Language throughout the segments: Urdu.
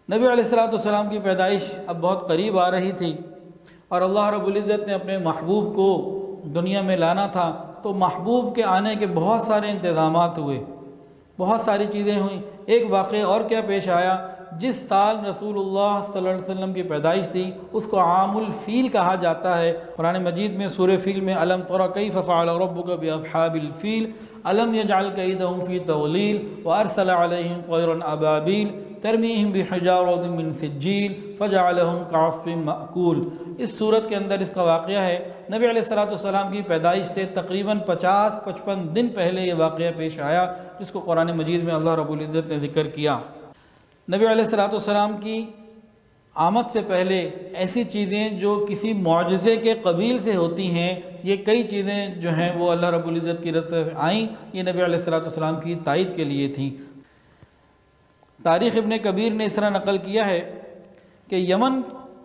نبی علیہ الصلوۃ والسلام کی پیدائش اب بہت قریب آ رہی تھی اور اللہ رب العزت نے اپنے محبوب کو دنیا میں لانا تھا، تو محبوب کے آنے کے بہت سارے انتظامات ہوئے، بہت ساری چیزیں ہوئیں۔ ایک واقعہ اور کیا پیش آیا، جس سال رسول اللہ صلی اللہ علیہ وسلم کی پیدائش تھی اس کو عام الفیل کہا جاتا ہے۔ قرآن مجید میں سورہ فیل میں الم تر کیف فعل ربک باصحاب الفیل الم یجعل کیدہم فی تضلیل وارسل علیہم طیرا ابابیل ترمیہم بحجارۃ من سجیل فجعلہم کعصف مأکول۔ اس صورت کے اندر اس کا واقعہ ہے، نبی علیہ الصلوۃ والسلام کی پیدائش سے تقریباً 50-55 دن پہلے یہ واقعہ پیش آیا، جس کو قرآن مجید میں اللہ رب العزت نے ذکر کیا۔ نبی علیہ الصلوۃ والسلام کی آمد سے پہلے ایسی چیزیں جو کسی معجزے کے قبیل سے ہوتی ہیں، یہ کئی چیزیں جو ہیں وہ اللہ رب العزت کی رضا سے آئیں، یہ نبی علیہ الصلوۃ والسلام کی تائید کے لیے تھیں۔ تاریخ ابن کبیر نے اس طرح نقل کیا ہے کہ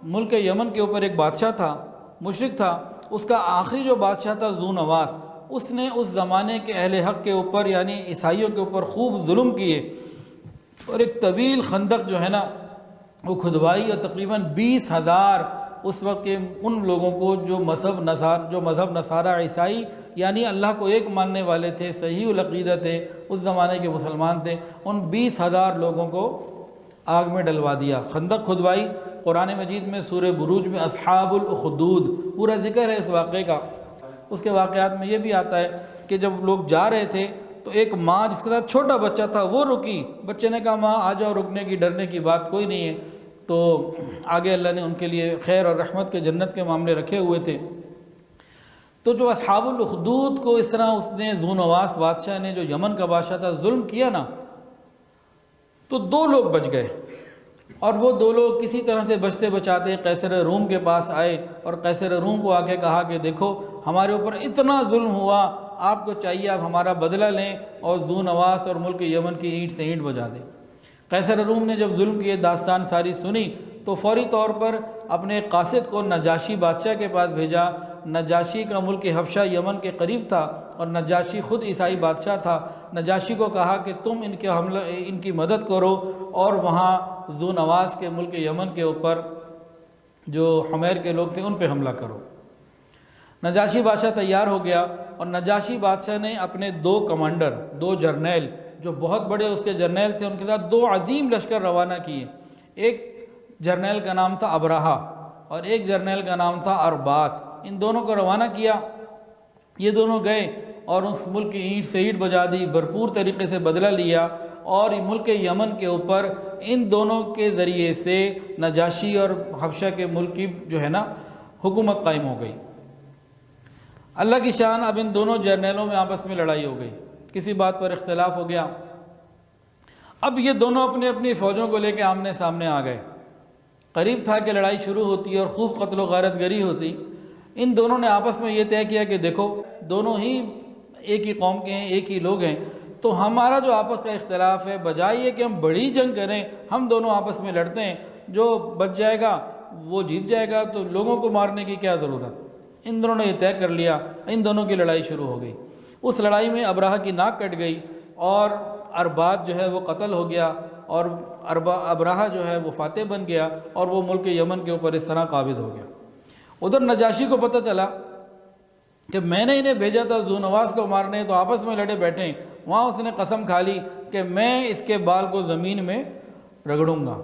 ملک یمن کے اوپر ایک بادشاہ تھا، مشرک تھا، اس کا آخری جو بادشاہ تھا ذو نواس، اس نے اس زمانے کے اہل حق کے اوپر یعنی عیسائیوں کے اوپر خوب ظلم کیے اور ایک طویل خندق جو ہے نا وہ کھدوائی، اور تقریباً 20,000 اس وقت کے ان لوگوں کو جو مذہب نصارہ عیسائی یعنی اللہ کو ایک ماننے والے تھے، صحیح العقیدہ تھے، اس زمانے کے مسلمان تھے، ان 20,000 لوگوں کو آگ میں ڈلوا دیا، خندق کھدوائی۔ قرآن مجید میں سورہ بروج میں اصحاب الاخدود پورا ذکر ہے اس واقعے کا۔ اس کے واقعات میں یہ بھی آتا ہے کہ جب لوگ جا رہے تھے تو ایک ماں جس کے ساتھ چھوٹا بچہ تھا وہ رکی، بچے نے کہا ماں آ جاؤ، رکنے کی ڈرنے کی بات کوئی نہیں ہے، تو آگے اللہ نے ان کے لیے خیر اور رحمت کے جنت کے معاملے رکھے ہوئے تھے۔ تو جو اصحاب الاخدود کو اس طرح اس نے ذو نواس بادشاہ نے جو یمن کا بادشاہ تھا ظلم کیا نا، تو 2 لوگ بچ گئے، اور وہ 2 لوگ کسی طرح سے بچتے بچاتے قیصر روم کے پاس آئے اور قیصر روم کو آ کے کہا کہ دیکھو ہمارے اوپر اتنا ظلم ہوا، آپ کو چاہیے آپ ہمارا بدلہ لیں اور ذو نواس اور ملک یمن کی اینٹ سے اینٹ بجا دیں۔ قیصر روم نے جب ظلم کی یہ داستان ساری سنی تو فوری طور پر اپنے قاصد کو نجاشی بادشاہ کے پاس بھیجا۔ نجاشی کا ملک حبشہ یمن کے قریب تھا اور نجاشی خود عیسائی بادشاہ تھا۔ نجاشی کو کہا کہ تم ان کی مدد کرو اور وہاں ذو نواس کے ملک یمن کے اوپر جو حمیر کے لوگ تھے ان پہ حملہ کرو۔ نجاشی بادشاہ تیار ہو گیا اور نجاشی بادشاہ نے اپنے 2 کمانڈر، 2 جرنیل جو بہت بڑے اس کے جرنیل تھے، ان کے ساتھ 2 عظیم لشکر روانہ کیے۔ ایک جرنیل کا نام تھا ابرہہ اور ایک جرنیل کا نام تھا اربات، ان دونوں کو روانہ کیا۔ یہ دونوں گئے اور اس ملک کی اینٹ سے اینٹ بجا دی، بھرپور طریقے سے بدلہ لیا، اور ملک یمن کے اوپر ان دونوں کے ذریعے سے نجاشی اور حبشہ کے ملک کی جو ہے نا حکومت قائم ہو گئی۔ اللہ کی شان، اب ان دونوں جرنیلوں میں آپس میں لڑائی ہو گئی، کسی بات پر اختلاف ہو گیا۔ اب یہ دونوں اپنی اپنی فوجوں کو لے کے آمنے سامنے آ گئے، قریب تھا کہ لڑائی شروع ہوتی اور خوب قتل و غارت گری ہوتی۔ ان دونوں نے آپس میں یہ طے کیا کہ دیکھو دونوں ہی ایک ہی قوم کے ہیں، ایک ہی لوگ ہیں، تو ہمارا جو آپس کا اختلاف ہے بجائے یہ کہ ہم بڑی جنگ کریں، ہم دونوں آپس میں لڑتے ہیں، جو بچ جائے گا وہ جیت جائے گا، تو لوگوں کو مارنے کی کیا ضرورت۔ ان دونوں نے یہ طے کر لیا، ان دونوں کی لڑائی شروع ہو گئی۔ اس لڑائی میں ابرہہ کی ناک کٹ گئی اور اربات جو ہے وہ قتل ہو گیا، اور ابرہہ جو ہے وہ فاتح بن گیا اور وہ ملک یمن کے اوپر اس طرح قابض ہو گیا۔ ادھر نجاشی کو پتہ چلا کہ میں نے انہیں بھیجا تھا ذو نواس کو مارنے، تو آپس میں لڑے بیٹھے ہیں۔ وہاں اس نے قسم کھا لی کہ میں اس کے بال کو زمین میں رگڑوں گا،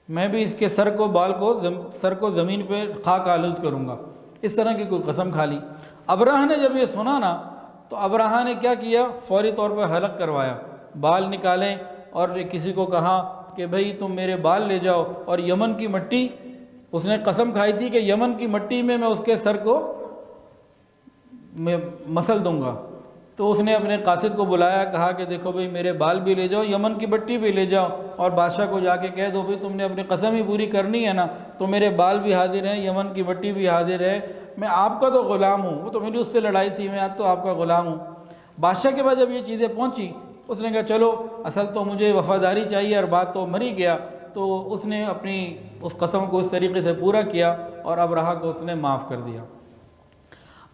میں بھی اس کے سر کو زمین پہ خاک آلود کروں گا، اس طرح کی کوئی قسم کھا لی۔ ابرہہ نے جب یہ سنا نا تو ابرہہ نے کیا کیا، فوری طور پہ حلق کروایا، بال نکالیں، اور کسی کو کہا کہ بھئی تم میرے بال لے جاؤ، اور یمن کی مٹی، اس نے قسم کھائی تھی کہ یمن کی مٹی میں اس کے سر کو مسل دوں گا، تو اس نے اپنے قاصد کو بلایا، کہا کہ دیکھو بھئی میرے بال بھی لے جاؤ، یمن کی مٹی بھی لے جاؤ، اور بادشاہ کو جا کے کہہ دو بھئی تم نے اپنی قسم ہی پوری کرنی ہے نا، تو میرے بال بھی حاضر ہیں، یمن کی مٹی بھی حاضر ہے، میں آپ کا تو غلام ہوں، وہ تو میری اس سے لڑائی تھی، میں آج تو آپ کا غلام ہوں۔ بادشاہ کے پاس جب یہ چیزیں پہنچی، اس نے کہا چلو اصل تو مجھے وفاداری چاہیے، اور بات تو مر ہی گیا، تو اس نے اپنی اس قسم کو اس طریقے سے پورا کیا اور ابرہہ کو اس نے معاف کر دیا۔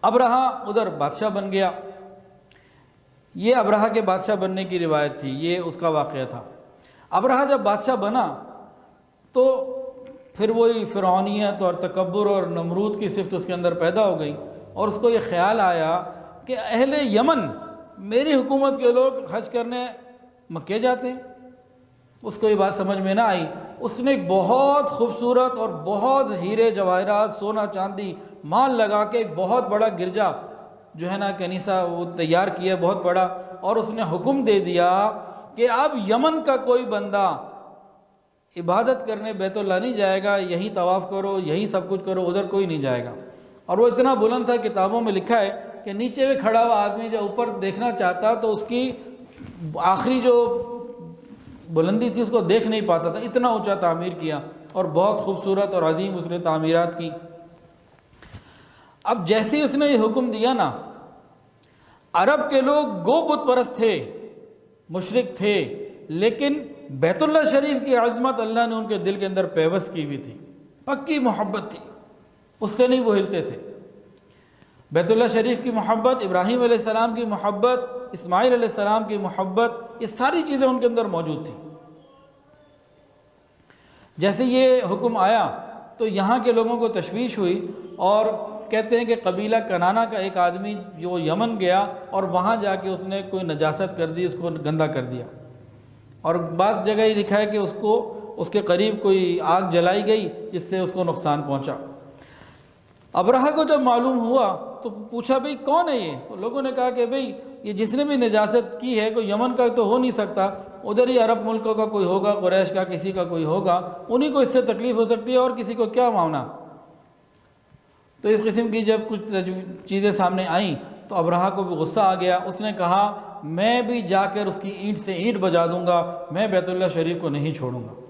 ابرہہ ادھر بادشاہ بن گیا۔ یہ ابرہہ کے بادشاہ بننے کی روایت تھی، یہ اس کا واقعہ تھا۔ ابرہہ جب بادشاہ بنا تو پھر وہی فرعونیت اور تکبر اور نمرود کی صفت اس کے اندر پیدا ہو گئی، اور اس کو یہ خیال آیا کہ اہل یمن میری حکومت کے لوگ حج کرنے مکے جاتے ہیں۔ اس کو یہ بات سمجھ میں نہ آئی، اس نے ایک بہت خوبصورت اور بہت ہیرے جواہرات سونا چاندی مال لگا کے ایک بہت بڑا گرجا جو ہے نا کنیسہ وہ تیار کیا بہت بڑا، اور اس نے حکم دے دیا کہ اب یمن کا کوئی بندہ عبادت کرنے بیت اللہ نہیں جائے گا، یہی طواف کرو، یہی سب کچھ کرو، ادھر کوئی نہیں جائے گا۔ اور وہ اتنا بلند تھا، کتابوں میں لکھا ہے کہ نیچے میں کھڑا ہوا آدمی جب اوپر دیکھنا چاہتا تو اس کی آخری جو بلندی تھی اس کو دیکھ نہیں پاتا تھا، اتنا اونچا تعمیر کیا اور بہت خوبصورت اور عظیم اس نے تعمیرات کی۔ اب جیسے اس نے یہ حکم دیا نا، عرب کے لوگ گو بت پرست تھے، مشرک تھے، لیکن بیت اللہ شریف کی عظمت اللہ نے ان کے دل کے اندر پیوست کی ہوئی تھی، پکی محبت تھی، اس سے نہیں وہ ہلتے تھے۔ بیت اللہ شریف کی محبت، ابراہیم علیہ السلام کی محبت، اسماعیل علیہ السلام کی محبت، یہ ساری چیزیں ان کے اندر موجود تھیں۔ جیسے یہ حکم آیا تو یہاں کے لوگوں کو تشویش ہوئی، اور کہتے ہیں کہ قبیلہ کنانا کا ایک آدمی جو یمن گیا اور وہاں جا کے اس نے کوئی نجاست کر دی، اس کو گندا کر دیا، اور بعض جگہ یہ لکھا ہے کہ اس کے قریب کوئی آگ جلائی گئی جس سے اس کو نقصان پہنچا۔ ابرہہ کو جب معلوم ہوا تو پوچھا بھئی کون ہے یہ؟ تو لوگوں نے کہا کہ بھئی یہ جس نے بھی نجاست کی ہے کوئی یمن کا تو ہو نہیں سکتا، ادھر ہی عرب ملکوں کا کوئی ہوگا، قریش کا کسی کا کوئی ہوگا، انہی کو اس سے تکلیف ہو سکتی ہے اور کسی کو کیا معاملہ۔ تو اس قسم کی جب کچھ چیزیں سامنے آئیں تو ابرہہ کو بھی غصہ آ گیا، اس نے کہا میں بھی جا کر اس کی اینٹ سے اینٹ بجا دوں گا، میں بیت اللہ شریف کو نہیں چھوڑوں گا۔